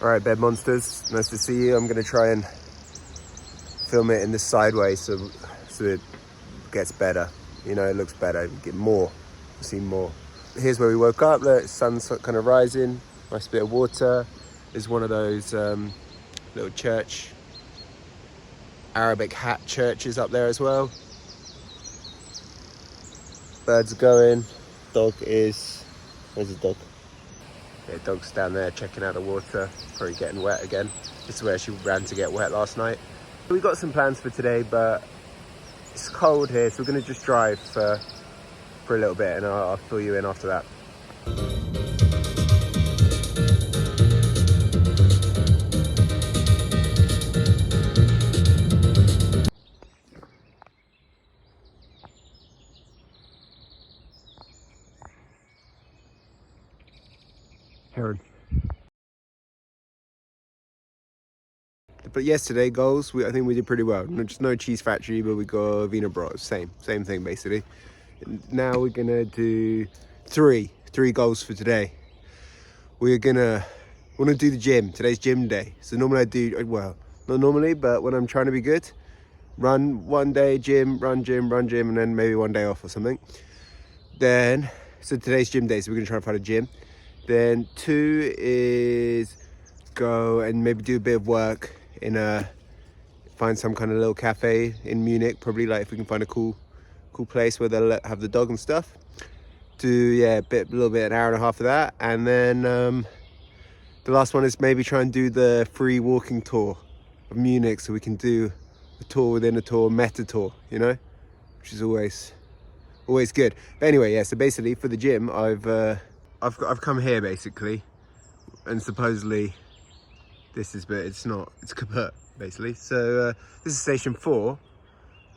All right, bed monsters, nice to see you. I'm gonna try and film it in the sideways so it gets better. You know, it looks better, you get more, see more. Here's where we woke up, the sun's kind of rising, nice bit of water. There's one of those little church, Arabic hat churches up there as well. Birds are going, dog is, where's the dog? Yeah, dog's down there checking out the water, probably getting wet again. This is where she ran to get wet last night. We've got some plans for today, but it's cold here, so we're gonna just drive for a little bit and I'll fill you in after that. Heron. But yesterday, goals, I think we did pretty well. Just no cheese factory, but we got Wiener Brot, same thing basically. Now we're gonna do three goals for today. We're gonna do the gym. Today's gym day. So normally I do, well, not normally, but when I'm trying to be good, run one day, gym, run gym, and then maybe one day off or something. Then, so today's gym day, so we're gonna try and find a gym. Then 2 is go and maybe do a bit of work in find some kind of little cafe in Munich, probably, like if we can find a cool place where they'll have the dog and stuff. Do a little bit, an hour and a half of that, and then the last one is maybe try and do the free walking tour of Munich, so we can do a tour within a tour, meta tour, you know, which is always good. But anyway, yeah. So basically, for the gym, I've come here basically, and supposedly this is, but it's not. It's kaput basically. So this is station 4.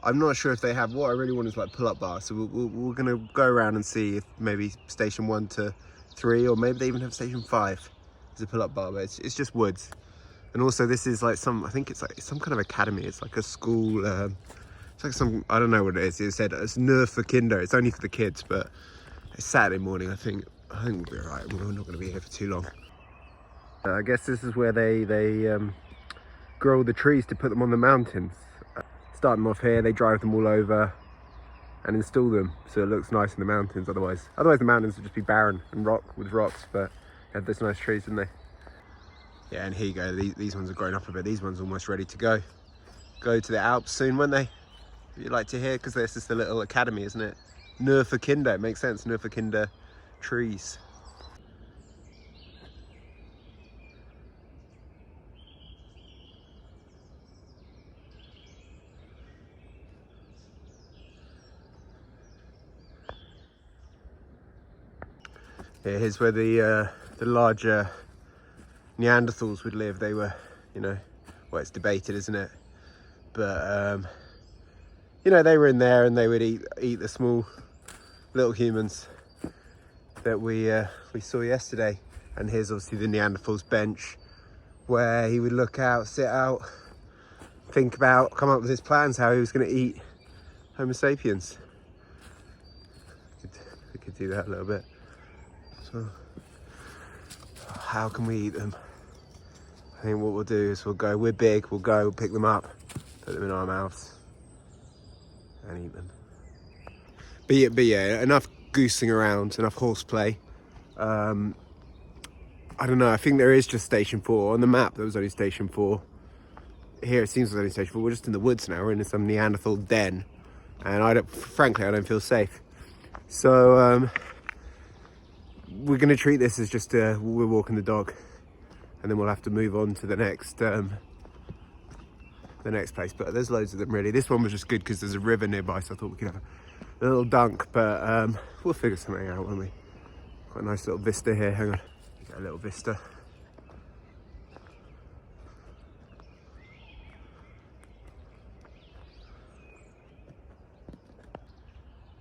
I'm not sure if they have. What I really want is like pull-up bar. So we're gonna go around and see if maybe station 1 to 3, or maybe they even have station 5 as a pull-up bar. But it's just woods. And also this is like I think it's like some kind of academy. It's like a school. It's like some, I don't know what it is. It said it's nur for Kinder. It's only for the kids, but it's Saturday morning. I think we'll be all right. We're not going to be here for too long. I guess this is where they grow the trees to put them on the mountains. Start them off here, they drive them all over and install them so it looks nice in the mountains. Otherwise the mountains would just be barren and with rocks, but they had those nice trees, didn't they? Yeah, and here you go. These ones are grown up a bit. These ones are almost ready to go to the Alps soon, won't they? You'd like to hear, because there's just a little academy, isn't it? Nur for Kinder, it makes sense. Nur for Kinder trees. Yeah, here's where the larger Neanderthals would live. They were, you know, well, it's debated, isn't it? But you know, they were in there and they would eat the small little humans that we saw yesterday. And here's obviously the Neanderthals bench where he would look out, sit out, think about, come up with his plans how he was going to eat Homo sapiens. We could do that a little bit. So how can we eat them? I think what we'll do is we're big, we'll pick them up, put them in our mouths and eat them. But yeah, enough goosing around, enough horseplay. I don't know, I think there is just station 4. On the map there was only station 4. Here it seems there's only station 4. We're just in the woods now, we're in some Neanderthal den. And frankly, I don't feel safe. So we're gonna treat this as just we're walking the dog. And then we'll have to move on to the next place. But there's loads of them really. This one was just good because there's a river nearby, so I thought we could have a little dunk. But we'll figure something out, won't we? Quite a nice little vista here. Hang on, get a little vista.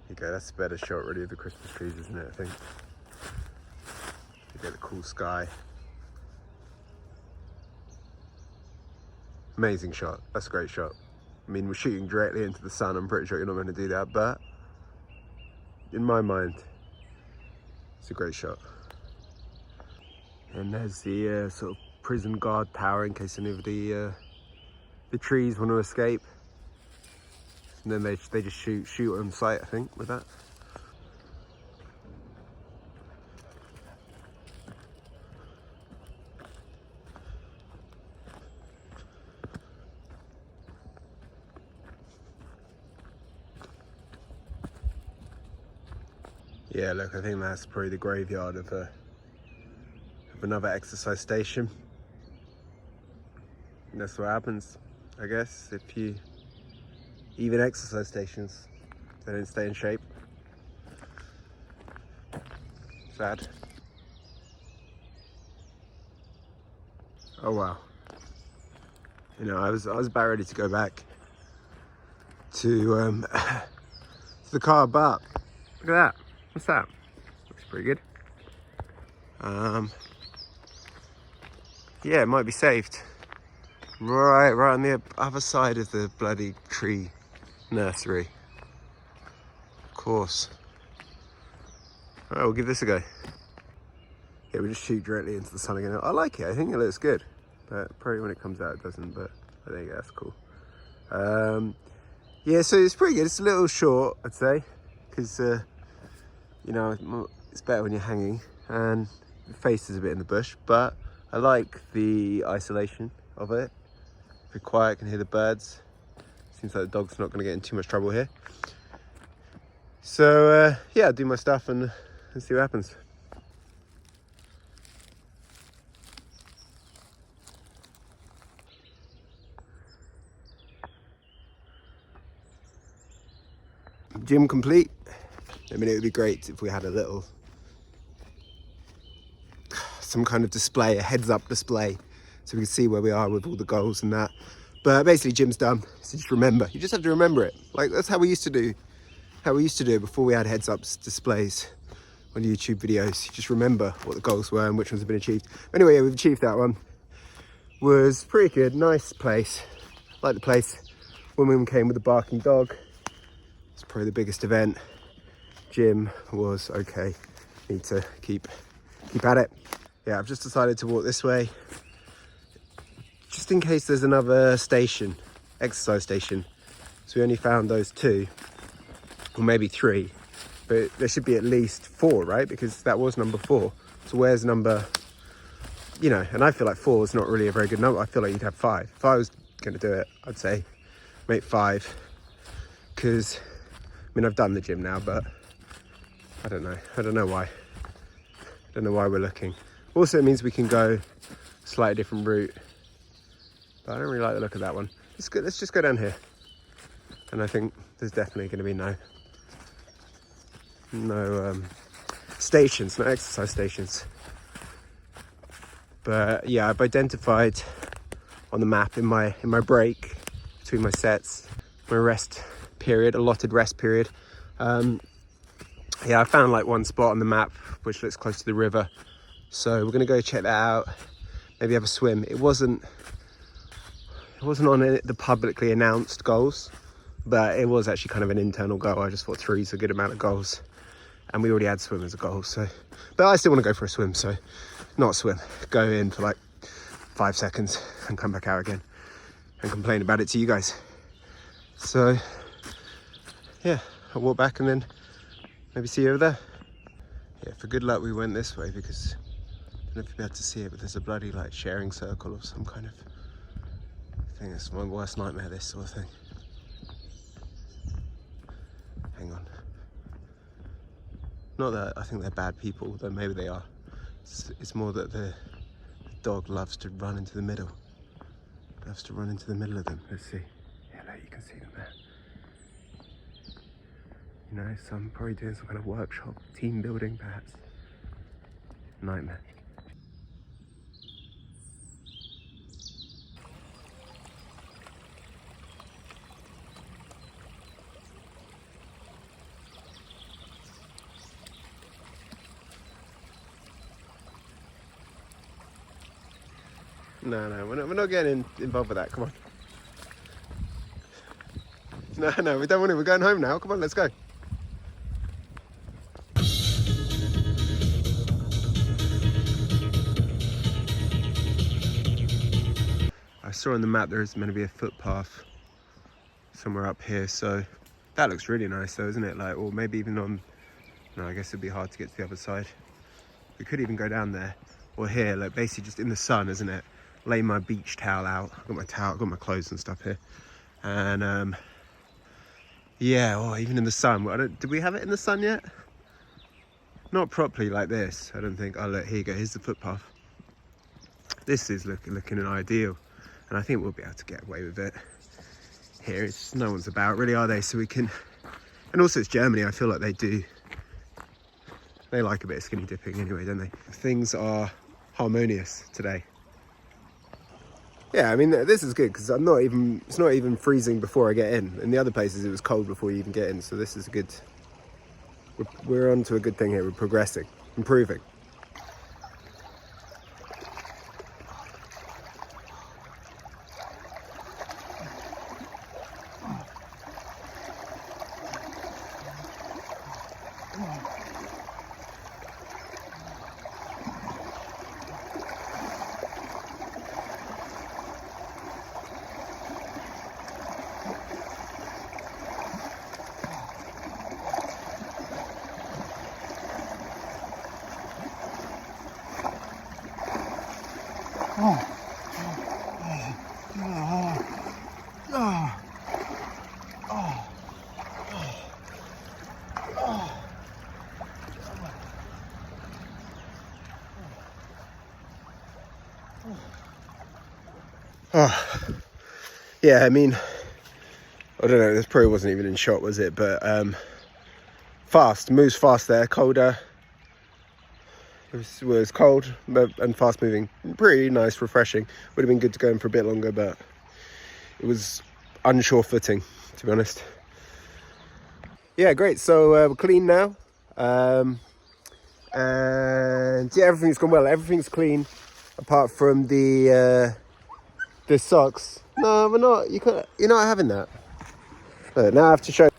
There you go. That's a better shot really of the Christmas trees, isn't it? I think. You get the cool sky. Amazing shot. That's a great shot. I mean, we're shooting directly into the sun. I'm pretty sure you're not going to do that, but in my mind, it's a great shot. And there's the sort of prison guard tower in case any of the trees want to escape. And then they just shoot on sight, I think, with that. Yeah, look, I think that's probably the graveyard of another exercise station. And that's what happens, I guess, if you even exercise stations, they don't stay in shape. Sad. Oh wow. You know, I was about ready to go back to the car, but look at that. What's that? Looks pretty good. Yeah, it might be saved. Right on the other side of the bloody tree nursery. Of course. Alright, we'll give this a go. Yeah, we just shoot directly into the sun again. I like it, I think it looks good. But probably when it comes out it doesn't, but I think that's cool. Yeah, so it's pretty good. It's a little short, I'd say, because you know, it's better when you're hanging and the face is a bit in the bush, but I like the isolation of it. Very quiet, can hear the birds. Seems like the dog's not going to get in too much trouble here. So yeah, I'll do my stuff and see what happens. Gym complete. I mean, it would be great if we had some kind of display, a heads up display, so we can see where we are with all the goals and that. But basically gym's done, so just remember, you just have to remember it. Like, that's how we used to do it before we had heads up displays on YouTube videos. You just remember what the goals were and which ones have been achieved. Anyway, yeah, we've achieved that one. Was pretty good, nice place. Like the place. Woman came with a barking dog. It's probably the biggest event. Gym was okay. Need to keep at it. Yeah, I've just decided to walk this way, just in case there's another station, exercise station. So we only found those 2, or maybe 3, but there should be at least 4, right? Because that was number 4. So where's number, you know, and I feel like 4 is not really a very good number. I feel like you'd have 5. If I was gonna do it, I'd say make 5, because, I mean, I've done the gym now, but I don't know why. I don't know why we're looking. Also, it means we can go a slightly different route. But I don't really like the look of that one. Let's just go down here. And I think there's definitely going to be no stations, no exercise stations. But yeah, I've identified on the map in my break between my sets, my rest period, allotted rest period. Yeah, I found like one spot on the map which looks close to the river. So we're gonna go check that out, maybe have a swim. It wasn't on the publicly announced goals, but it was actually kind of an internal goal. I just thought 3 is a good amount of goals, and we already had swim as a goal. So, but I still want to go for a swim. So, not swim, go in for like 5 seconds and come back out again and complain about it to you guys. So, yeah, I'll walk back and then maybe see you over there. Yeah, for good luck we went this way, because I don't know if you'll be able to see it, but there's a bloody like sharing circle of some kind of thing. It's my worst nightmare, this sort of thing. Hang on. Not that I think they're bad people, though maybe they are. It's more that the dog loves to run into the middle. Loves to run into the middle of them. Let's see. Yeah, there you can see them there. You know, so I'm probably doing some kind of workshop, team building perhaps. Nightmare. No, we're not getting involved with that, come on. No, we don't want to, we're going home now, come on, let's go. saw on the map there is meant to be a footpath somewhere up here, so that looks really nice though, isn't it? Like, or maybe even on, no, I guess it'd be hard to get to the other side. We could even go down there or here, like basically just in the sun, isn't it? Lay my beach towel out. I've got my towel, I've got my clothes and stuff here. And yeah, or even in the sun. Did we have it in the sun yet? Not properly like this, I don't think. Oh look, here you go, here's the footpath. This is looking ideal. And I think we'll be able to get away with it. Here, it's no one's about really, are they? So we can, and also it's Germany, I feel like they like a bit of skinny dipping anyway, don't they? Things are harmonious today. Yeah, I mean, this is good because it's not even freezing before I get in. In the other places it was cold before you even get in, so this is good. We're on to a good thing here. We're progressing, improving. Oh, yeah, I mean, I don't know, this probably wasn't even in shot, was it? But fast, moves fast there, colder. It was cold and fast moving. Pretty nice, refreshing. Would have been good to go in for a bit longer, but it was unsure footing, to be honest. Yeah, great. So we're clean now. And yeah, everything's gone well. Everything's clean, apart from the socks. No, we're not. You're not having that. No, now I have to show.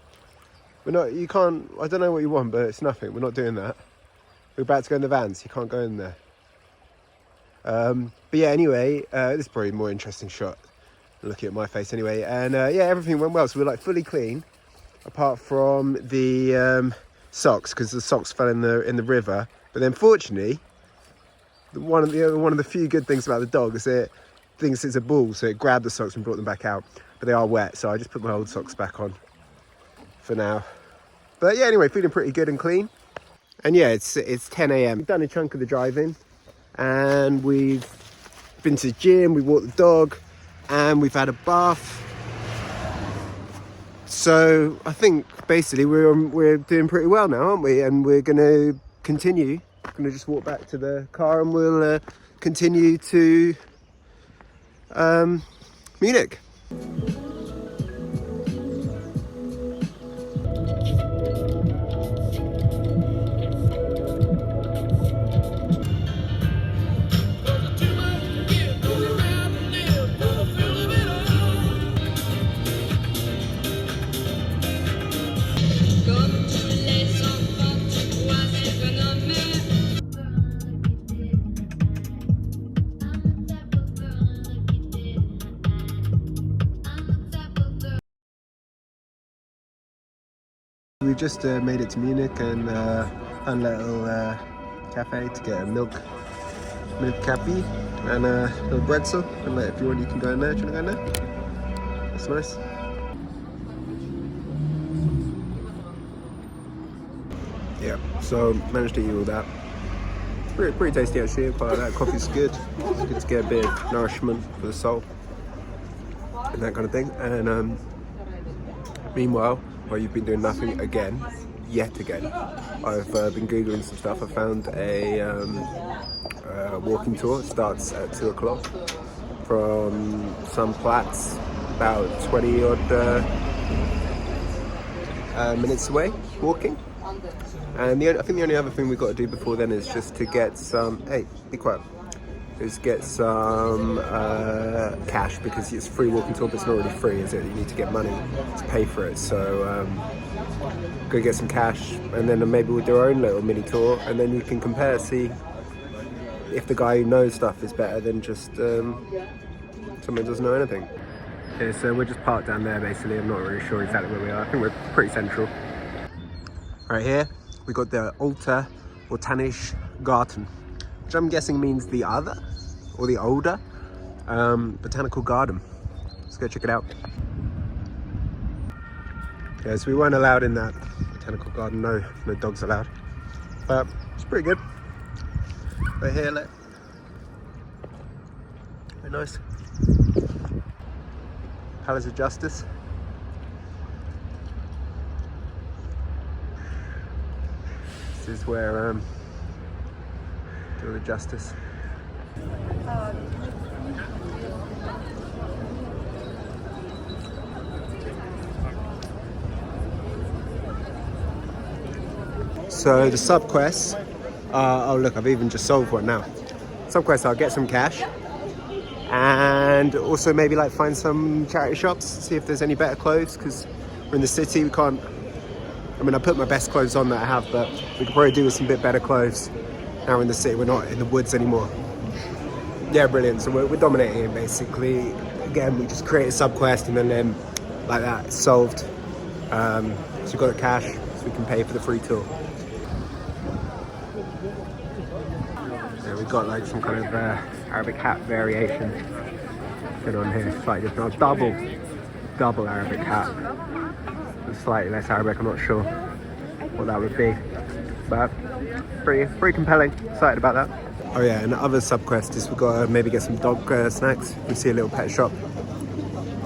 We're not. You can't. I don't know what you want, but it's nothing. We're not doing that. We're about to go in the vans. You can't go in there. But yeah, anyway, this is probably a more interesting shot. Looking at my face anyway. And yeah, everything went well. So we're like fully clean, apart from the socks, because the socks fell in the river. But then, fortunately, one of the few good things about the dog is it thinks it's a ball, so it grabbed the socks and brought them back out. But they are wet, so I just put my old socks back on for now. But yeah, anyway, feeling pretty good and clean. And yeah, it's 10 a.m. We've done a chunk of the driving, and we've been to the gym, we walked the dog, and we've had a bath. So I think basically we're doing pretty well now, aren't we? And we're going to continue. We're going to just walk back to the car, and we'll continue to Munich. We just made it to Munich and found a little cafe to get a milk cafe and a little bretzel. And like, if you want, you can go in there. Do you want to go in there? That's nice. Yeah, so managed to eat all that. Pretty tasty actually. Quite like that. Coffee's good. It's good to get a bit of nourishment for the soul and that kind of thing. And meanwhile, while you've been doing nothing yet again, I've been Googling some stuff. I found a walking tour. It starts at 2 o'clock from some Platz, about 20 odd minutes away, walking. And I think the only other thing we've got to do before then is just to get some, hey, be quiet, is get some cash, because it's free walking tour, but it's not really free, is it? You need to get money to pay for it. So go get some cash, and then maybe we'll do our own little mini tour, and then you can compare, see if the guy who knows stuff is better than just Someone doesn't know anything. Okay, so we're just parked down there basically. I'm not really sure exactly where we are. I think we're pretty central. Right here, we got the Alter Botanische Garten, which I'm guessing means the other or the older botanical garden. Let's go check it out. Yeah, so we weren't allowed in that botanical garden. No dogs allowed. But it's pretty good. Right here, look. Very nice. Palace of Justice. This is where do the justice. So the sub-quests are, oh look, I've even just solved one now. Sub-quests are get some cash and also maybe like find some charity shops, see if there's any better clothes, because we're in the city, we can't, I mean I put my best clothes on that I have, but we could probably do with some bit better clothes. Now we're in the city, we're not in the woods anymore. Yeah, brilliant, so we're dominating it basically. Again, we just create a sub-quest and then like that, it's solved. So we've got the cash, so we can pay for the free tour. Yeah, we've got like some kind of Arabic hat variation going on here, slightly different. Oh, double Arabic hat. It's slightly less Arabic, I'm not sure what that would be. But pretty compelling, excited about that. Oh yeah, and the other sub-quest is we've got to maybe get some dog snacks. You can see a little pet shop,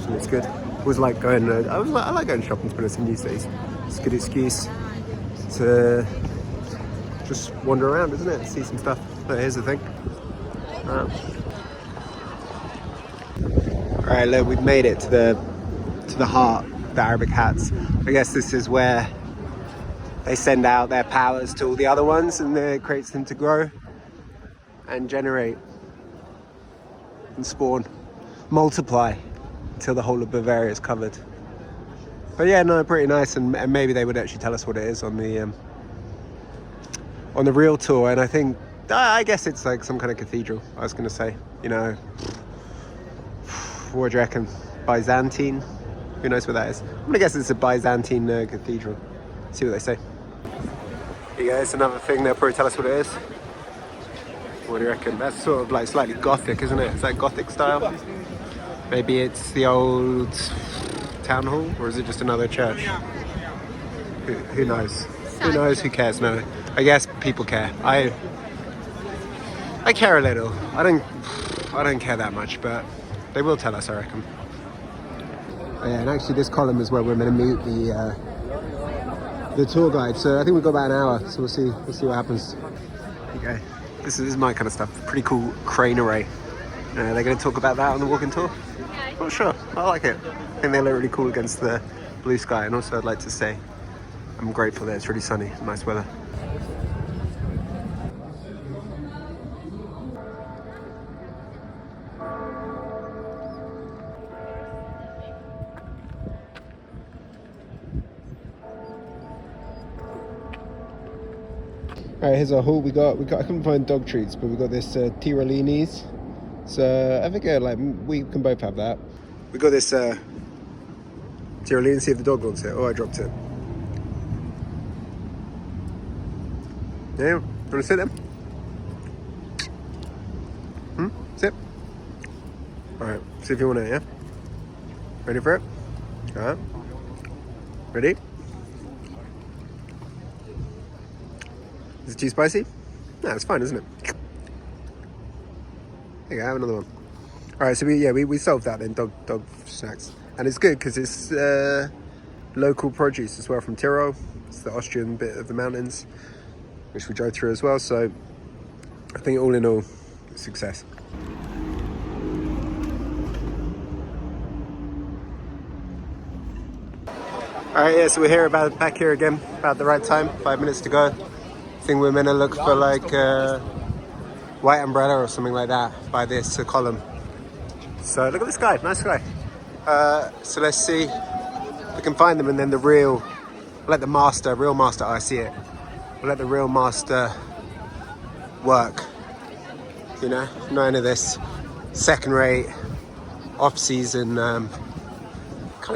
so it's good. Always like going, I like going shopping, to be honest, these days. It's a good excuse to just wander around, isn't it? See some stuff. But here's the thing. Alright, look, we've made it to the heart of the Arabic hats. I guess this is where they send out their powers to all the other ones, and it creates them to grow and generate and spawn, multiply until the whole of Bavaria is covered. But yeah, no, pretty nice, and maybe they would actually tell us what it is on the real tour. And I guess it's like some kind of cathedral. I was going to say, you know, what do you reckon? Byzantine? Who knows what that is? I'm going to guess it's a Byzantine cathedral. See what they say. Here you go, it's another thing. They'll probably tell us what it is. What do you reckon? That's sort of like slightly Gothic, isn't it? Is that Gothic style? Maybe it's the old town hall, or is it just another church? Who knows? Who knows? Who cares? No, I guess people care. I care a little. I don't care that much, but they will tell us, I reckon. Oh, yeah, and actually this column is where we're going to meet the tour guide. So I think we've got about an hour, so we'll see what happens. Okay, this is my kind of stuff. Pretty cool crane array. They're going to talk about that on the walking tour. Not sure. I like it. I think they look really cool against the blue sky. And also I'd like to say I'm grateful that it's really sunny, nice weather. Alright, here's our haul. We got. I couldn't find dog treats, but we got this Tirolini's. So I think like we can both have that. We got this Tirolini. See if the dog wants it. Oh, I dropped it. Yeah, you want to sit then? Sit. Alright, see if you want it. Yeah. Ready for it? Alright. Ready? Is it too spicy? No, it's fine, isn't it? There you go, have another one. Alright, so we solved that then, dog snacks. And it's good because it's local produce as well from Tyrol. It's the Austrian bit of the mountains, which we drove through as well. So I think all in all, success. Alright, yeah, so we're here back here again, about the right time, 5 minutes to go. I think we're gonna look for like white umbrella or something like that by this column. So look at this guy, nice guy. So let's see if we can find them, and then real master, I see it. We'll let the real master work. You know, none of this second rate off-season kind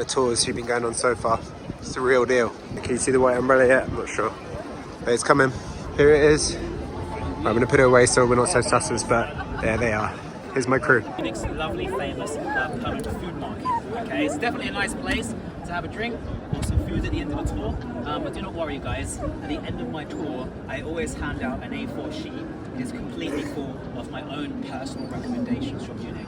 of tours you've been going on so far. It's the real deal. Can you see the white umbrella yet? I'm not sure. But it's coming. Here it is. I'm going to put it away so we're not so sussers, but there they are. Here's my crew. Munich's lovely, famous permanent food market. Okay, it's definitely a nice place to have a drink or some food at the end of the tour. But do not worry, guys. At the end of my tour, I always hand out an A4 sheet. It is completely full of my own personal recommendations from Munich.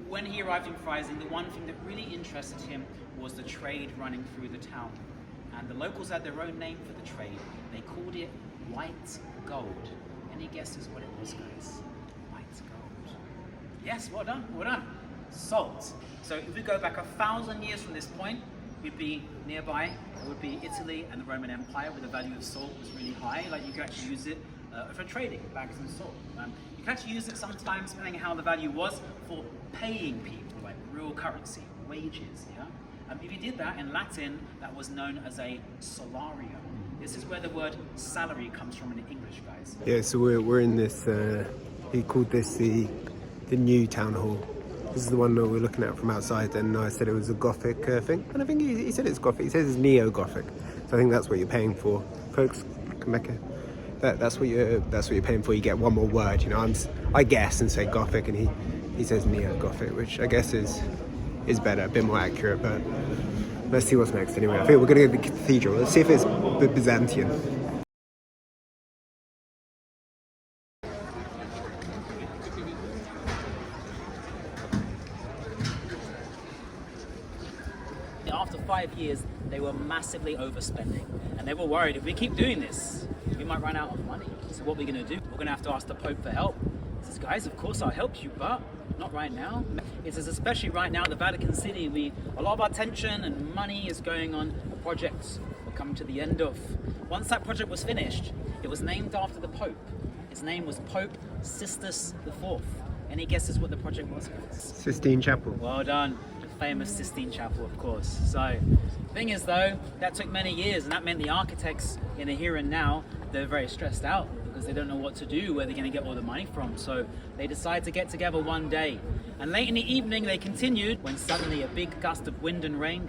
When he arrived in Freising, the one thing that really interested him was the trade running through the town. And the locals had their own name for the trade. They called it white gold. Any guesses what it was, guys? White gold. Yes, well done, well done. Salt. So if we go back 1,000 years from this point, we'd be nearby. It would be Italy and the Roman Empire, where the value of salt was really high. Like you could actually use it for trading, bags and salt. You can actually use it sometimes, depending on how the value was, for paying people, like real currency, wages, yeah? If you did that in Latin, that was known as a salarium. This is where the word salary comes from in English, guys. Yeah, so we're in this, he called this the new town hall. This is the one that we're looking at from outside, and I said it was a Gothic thing, and I think he said it's Gothic. He says it's neo-Gothic, so I think that's what you're paying for. Folks, come back here. That's what you're paying for. You get one more word, you know. I guess and say Gothic, and he says neo-Gothic, which I guess is better, a bit more accurate. But let's see what's next. Anyway, I think we're gonna go to the cathedral. Let's see if it's Byzantian. After 5 years, they were massively overspending, and they were worried if we keep doing this, we might run out of money. So what we're going to do, we're going to have to ask the Pope for help. He says, guys, of course I'll help you, but not right now. He says, especially right now, the Vatican City, a lot of our attention and money is going on a project we're coming to the end of. Once that project was finished, it was named after the Pope. His name was Pope Sixtus IV. Any guesses what the project was, guys? Sistine Chapel. Well done. The famous Sistine Chapel, of course. So, thing is though, that took many years, and that meant the architects in the here and now, they're very stressed out because they don't know what to do, where they're going to get all the money from. So they decide to get together one day. And late in the evening, they continued when suddenly a big gust of wind and rain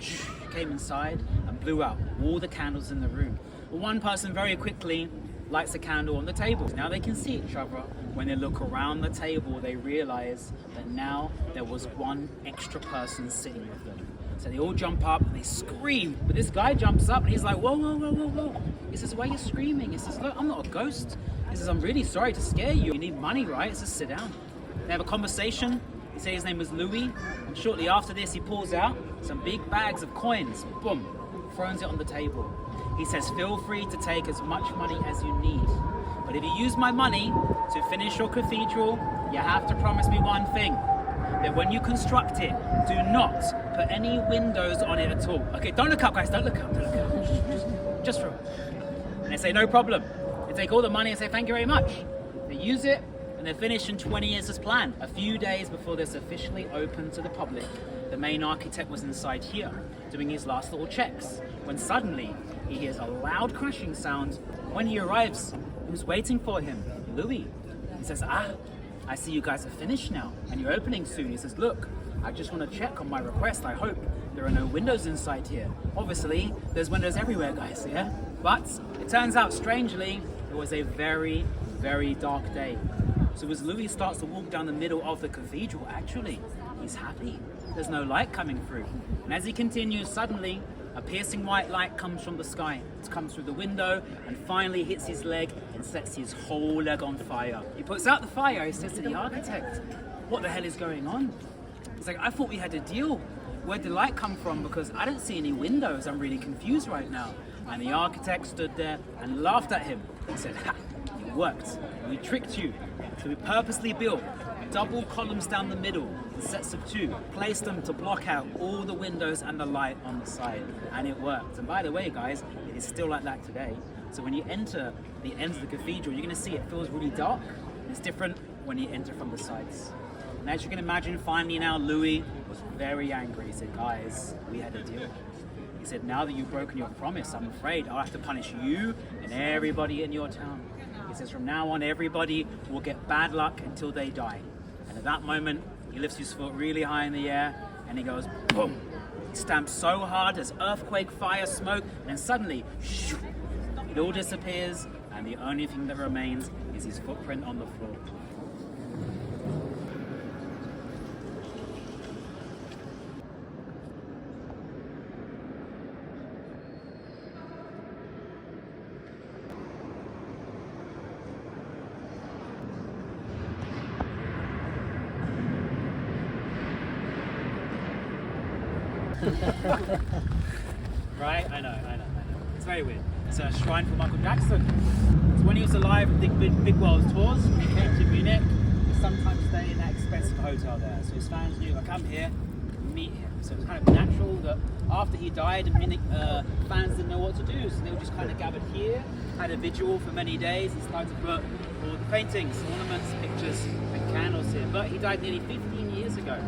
came inside and blew out all the candles in the room. One person very quickly lights a candle on the table. Now they can see each other. When they look around the table, they realize that now there was one extra person sitting with them. So they all jump up and they scream. But this guy jumps up and he's like, whoa, whoa, whoa, whoa, whoa. He says, why are you screaming? He says, look, I'm not a ghost. He says, I'm really sorry to scare you. You need money, right? He says, sit down. They have a conversation. He says his name was Louis. And shortly after this, he pulls out some big bags of coins. Boom, throws it on the table. He says, feel free to take as much money as you need. But if you use my money to finish your cathedral, you have to promise me one thing. That when you construct it, do not put any windows on it at all. Okay, don't look up, guys, don't look up, don't look up. Just through. And they say, no problem. They take all the money and say, thank you very much. They use it, and they're finished in 20 years as planned. A few days before this officially opened to the public, the main architect was inside here, doing his last little checks, when suddenly he hears a loud crashing sound. When he arrives, who's waiting for him? Louis. He says, I see you guys are finished now, and you're opening soon. He says, look, I just want to check on my request. I hope there are no windows inside here. Obviously, there's windows everywhere, guys, yeah? But it turns out, strangely, it was a very, very dark day. So as Louis starts to walk down the middle of the cathedral, actually, he's happy. There's no light coming through. And as he continues, suddenly, a piercing white light comes from the sky. It comes through the window and finally hits his leg and sets his whole leg on fire. He puts out the fire. He says to the architect, what the hell is going on? He's like, I thought we had a deal. Where'd the light come from? Because I don't see any windows. I'm really confused right now. And the architect stood there and laughed at him and said, ha, it worked. We tricked you. So we purposely built double columns down the middle in sets of 2, placed them to block out all the windows and the light on the side, and it worked. And by the way, guys, it is still like that today. So when you enter the end of the cathedral, you're going to see it feels really dark. It's different when you enter from the sides. And as you can imagine, finally now Louis was very angry. He said, guys, we had a deal. He said, now that you've broken your promise, I'm afraid I'll have to punish you and everybody in your town. He says, from now on, everybody will get bad luck until they die. And at that moment, he lifts his foot really high in the air and he goes, boom. He stamps so hard, there's earthquake, fire, smoke, and then suddenly, shoo, it all disappears, and the only thing that remains is his footprint on the floor. Right? I know. It's very weird. It's a shrine for Michael Jackson. So when he was alive and did big world tours, when he came to Munich, he would sometimes stay in that expensive hotel there. So his fans knew, I come here, meet him. So it was kind of natural that after he died, Munich fans didn't know what to do. So they were just kind of gathered here, had a vigil for many days, and started to put all the paintings, ornaments, pictures, and candles here. But he died nearly 15 years ago.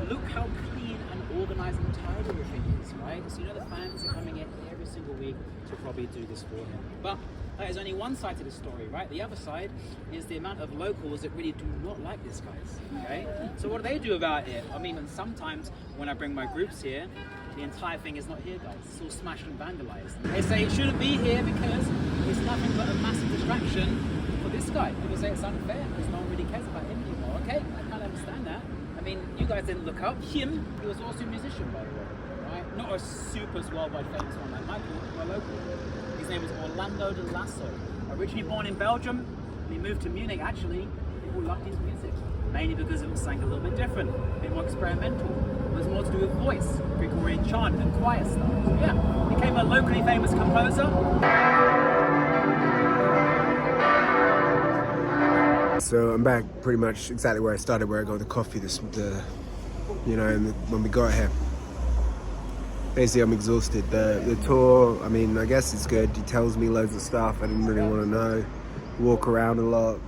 Look how clean and organized and tidy everything is, right? So you know the fans are coming in every single week to probably do this for him. But that is only one side to the story, right? The other side is the amount of locals that really do not like this guys, okay? So what do they do about it? I mean, and sometimes when I bring my groups here, the entire thing is not here, guys. It's all smashed and vandalized. They say it shouldn't be here because it's nothing but a massive distraction for this guy. People say it's unfair because no one really cares about him anymore. Okay, I can't understand that. I mean, you guys didn't look up him. He was also a musician, by the way, right? Not a super worldwide famous one like Michael, but local. His name was Orlando de Lasso. Originally born in Belgium, and he moved to Munich. Actually, people loved his music, mainly because it was something a little bit different, a bit more experimental. It was more to do with voice, Gregorian chant and choir stuff. So yeah, became a locally famous composer. So I'm back pretty much exactly where I started, where I got the coffee when we got here. Basically, I'm exhausted. The tour, I mean, I guess it's good. He tells me loads of stuff I didn't really want to know. Walk around a lot.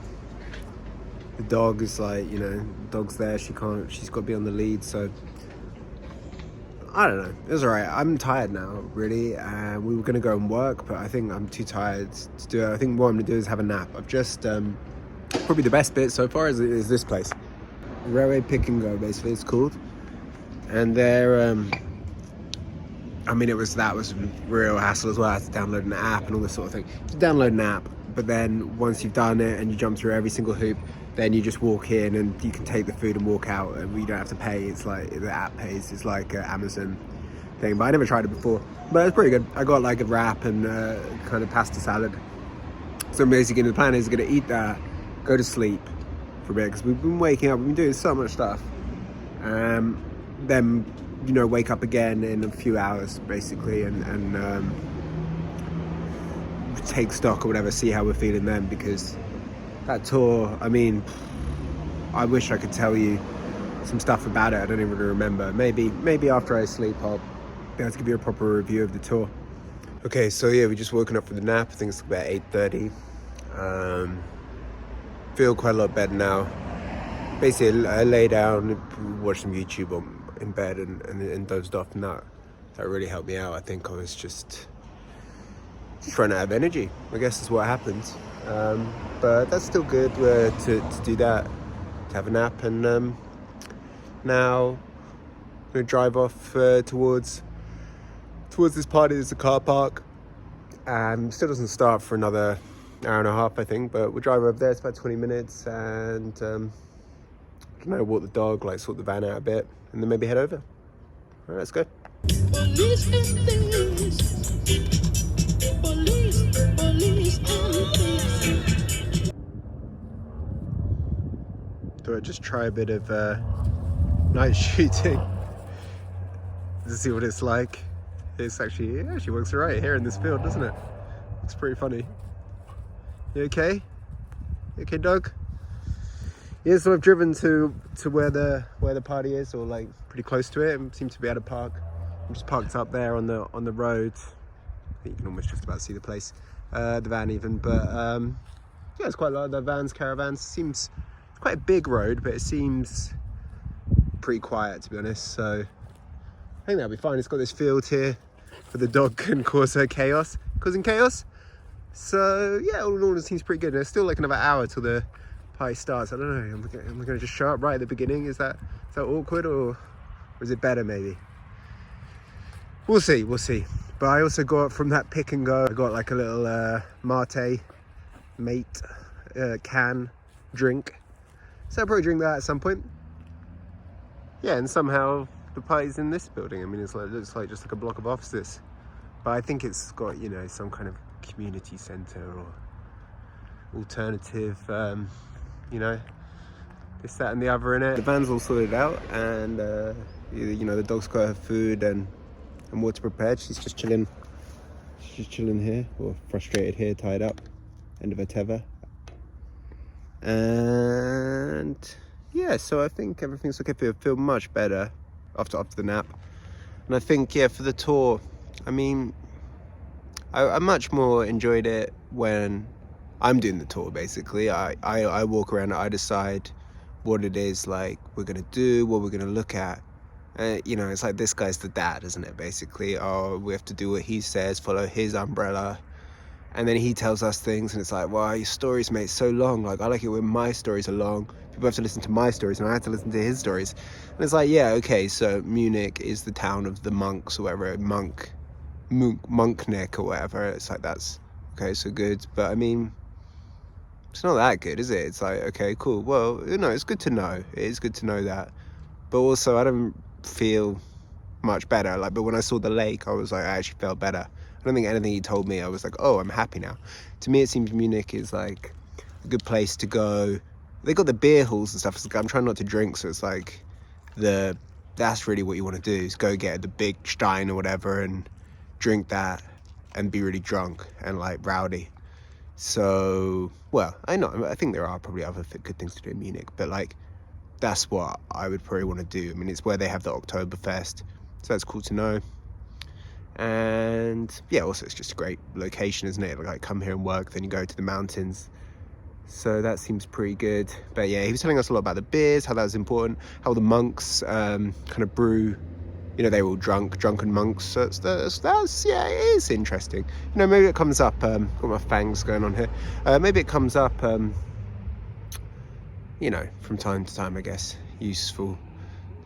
The dog is like, the dog's there. She's got to be on the lead. So I don't know. It was alright. I'm tired now, really. We were going to go and work, but I think I'm too tired to do it. I think what I'm going to do is have a nap. I've just, probably the best bit so far is this place. Railway Pick and Go, basically, it's called. And they're, that was real hassle as well. I had to download an app and all this sort of thing. You download an app, but then once you've done it and you jump through every single hoop, then you just walk in and you can take the food and walk out, and you don't have to pay. It's like the app pays. It's like an Amazon thing, but I never tried it before. But it's pretty good. I got like a wrap and kind of pasta salad. So basically, the plan is going to eat that, go to sleep for a bit, because we've been waking up. We've been doing so much stuff. Then wake up again in a few hours, basically, and take stock or whatever, see how we're feeling then, because that tour, I mean, I wish I could tell you some stuff about it. I don't even remember. Maybe after I sleep, I'll be able to give you a proper review of the tour. Okay, so yeah, we just woken up from the nap. I think it's about 8:30. Feel quite a lot better now. Basically, I lay down, watched some YouTube in bed and dozed off, and that really helped me out. I think I was just running out of energy. I guess that's what happens. But that's still good to do that, to have a nap. And now I'm going to drive off towards this party. There's a car park, and still doesn't start for another hour and a half, I think. But we'll drive over there. It's about 20 minutes, and I don't know, walk the dog, like sort the van out a bit, and then maybe head over. All right, let's go. Police and thieves. Police and thieves. Thought I'd just try a bit of night shooting to see what it's like. It actually works alright here in this field, doesn't it? It's pretty funny. You okay? You okay, dog? Yeah, so I've driven to where the party is, or like pretty close to it, and seem to be able to park. I'm just parked up there on the road. I think you can almost just about see the place, the van even. But yeah, it's quite a lot of the caravans. Seems it's quite a big road, but it seems pretty quiet, to be honest. So I think that'll be fine. It's got this field here for the dog can cause her chaos, causing chaos. So yeah, all in all, it seems pretty good. There's still like another hour till the party starts. I don't know. Am I going to just show up right at the beginning? Is that awkward, or is it better maybe? We'll see. But I also got from that pick and go. I got like a little mate can drink. So I'll probably drink that at some point. Yeah, and somehow the party's in this building. I mean, it looks like just like a block of offices. But I think it's got, you know, some kind of community centre or alternative, you know, this, that and the other in it. The van's all sorted out, and, you know, the dog's got her food and water prepared. She's just chilling. She's just chilling here, or frustrated here, tied up, end of her tether. And yeah, so I think everything's okay. I feel much better after the nap. And I think, yeah, for the tour, I mean, I much more enjoyed it when I'm doing the tour, basically. I walk around, I decide what it is like we're gonna do, what we're gonna look at. You know, it's like this guy's the dad, isn't it, basically? Oh, we have to do what he says, follow his umbrella. And then he tells us things, and it's like, wow, your stories, mate, so long. Like, I like it when my stories are long. People have to listen to my stories, and I have to listen to his stories. And it's like, yeah, okay, so Munich is the town of the monks, or whatever, Munkneck, or whatever. It's like, that's, okay, so good. But, I mean, it's not that good, is it? It's like, okay, cool. Well, you know, it's good to know. It is good to know that. But also, I don't feel much better. Like, but when I saw the lake, I was like, I actually felt better. I don't think anything he told me, I was like, oh, I'm happy now. To me, it seems Munich is like a good place to go. They got the beer halls and stuff. It's like, I'm trying not to drink, so it's like that's really what you want to do, is go get the big Stein or whatever and drink that and be really drunk and like rowdy. So, well, I think there are probably other good things to do in Munich, but like that's what I would probably want to do. I mean, it's where they have the Oktoberfest, so that's cool to know. And yeah, also it's just a great location, isn't it? Like, come here and work, then you go to the mountains, so that seems pretty good. But yeah, he was telling us a lot about the beers, how that was important, how the monks kind of brew, you know, they were all drunken monks. So that's yeah, it is interesting. You know, maybe it comes up, got my fangs going on here, maybe it comes up, you know, from time to time, I guess, useful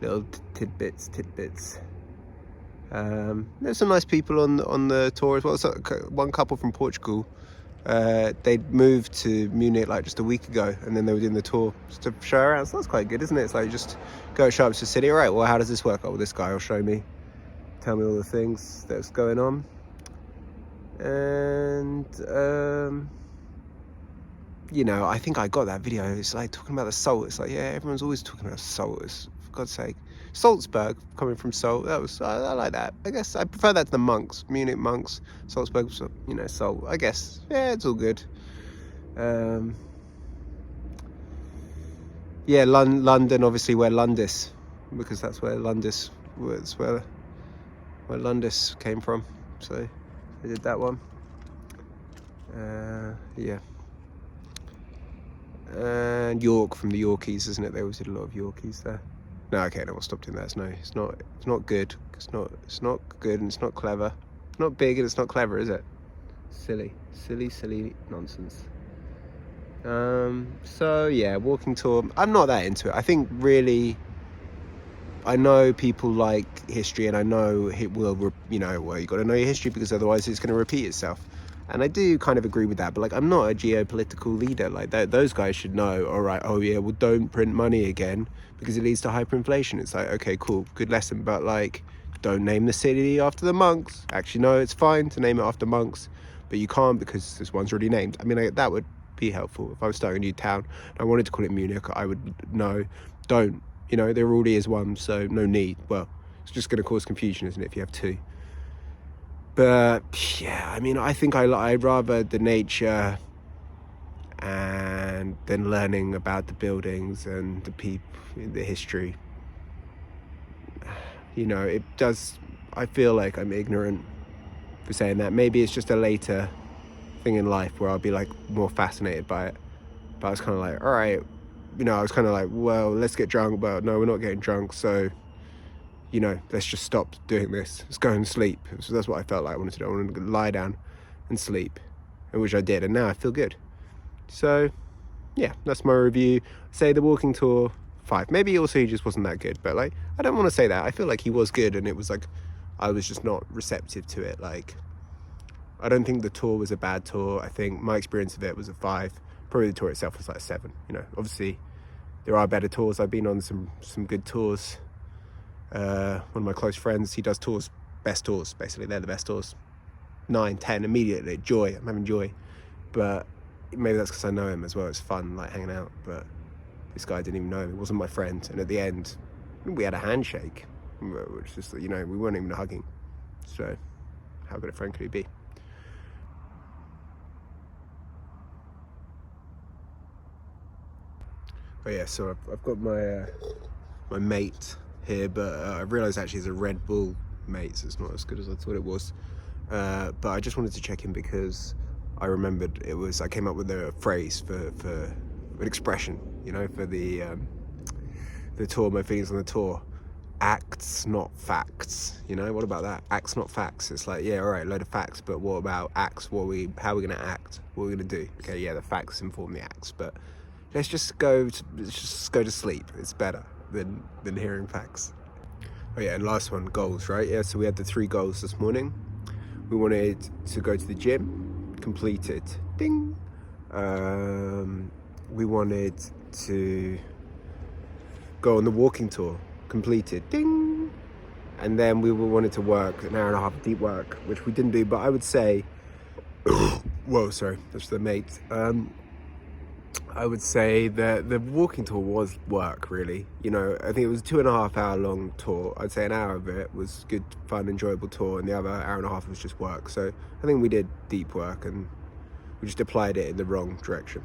little tidbits. There's some nice people on the tour as well. So one couple from Portugal, they'd moved to Munich like just a week ago, and then they were doing the tour just to show around. So that's quite good, isn't it? It's like, just go show up to the city. All right, well, how does this work? Oh, well, this guy will show me, tell me all the things that's going on. And you know, I think I got that video. It's like talking about the salt. It's like, yeah, everyone's always talking about salt. It's, for God's sake. Salzburg, coming from salt, that was, I like that. I guess I prefer that to the monks, Munich monks. Salzburg, you know, salt, I guess. Yeah, it's all good. Yeah, London, obviously, where Lundis, because that's where Lundis was, where Lundis came from. So I did that one. Yeah. And York, from the Yorkies, isn't it? They always did a lot of Yorkies there. No, okay, no, we'll stop doing that. No, it's not good. It's not good, and it's not clever. It's not big and it's not clever, is it? Silly nonsense. So yeah, walking tour. I'm not that into it. I think really, I know people like history, and I know it will, you know, well, you got to know your history, because otherwise it's going to repeat itself. And I do kind of agree with that, but like, I'm not a geopolitical leader. Like, those guys should know, all right, oh yeah, well, don't print money again because it leads to hyperinflation. It's like, okay, cool, good lesson, but like, don't name the city after the monks. Actually, no, it's fine to name it after monks, but you can't because this one's already named. I mean, that would be helpful. If I was starting a new town and I wanted to call it Munich, I would know, don't, you know, there already is one, so no need. Well, it's just going to cause confusion, isn't it, if you have two? But yeah, I mean, I think I'd rather the nature and then learning about the buildings and the people, the history. You know, it does, I feel like I'm ignorant for saying that. Maybe it's just a later thing in life where I'll be like more fascinated by it. But I was kind of like, all right, you know, I was kind of like, well, let's get drunk, but no, we're not getting drunk, so, you know, let's just stop doing this. Let's go and sleep. So that's what I felt like I wanted to do. I wanted to lie down and sleep, and which I did, and now I feel good. So, yeah, that's my review. Say the walking tour, 5. Maybe also he just wasn't that good, but like, I don't want to say that. I feel like he was good, and it was like, I was just not receptive to it. Like, I don't think the tour was a bad tour. I think my experience of it was a 5. Probably the tour itself was like a 7. You know, obviously there are better tours. I've been on some good tours. One of my close friends, he does tours, best tours, basically. They're the best tours. 9, 10, immediately, joy. I'm having joy. But maybe that's because I know him as well. It's fun, like, hanging out. But this guy didn't even know him. He wasn't my friend. And at the end, we had a handshake, which is, you know, we weren't even hugging. So how good a friend could he be? Oh yeah, so I've got my my mate here, but I realised actually it's a Red Bull mate, so it's not as good as I thought it was. But I just wanted to check in because I remembered I came up with a phrase for an expression, you know, for the tour, my feelings on the tour. Acts, not facts. You know, what about that? Acts, not facts. It's like, yeah, all right, load of facts, but what about acts? How are we going to act? What are we going to do? Okay, yeah, the facts inform the acts, but let's just go to sleep. It's better than hearing facts. Oh yeah, and last one, goals, right? Yeah, so we had the 3 goals this morning. We wanted to go to the gym, completed, ding. We wanted to go on the walking tour, completed, ding. And then we wanted to work, an hour and a half of deep work, which we didn't do, but I would say, whoa, sorry, that's the mate. I would say that the walking tour was work, really. You know, I think it was a 2.5 hour long tour. I'd say an hour of it was good, fun, enjoyable tour, and the other hour and a half was just work. So I think we did deep work, and we just applied it in the wrong direction.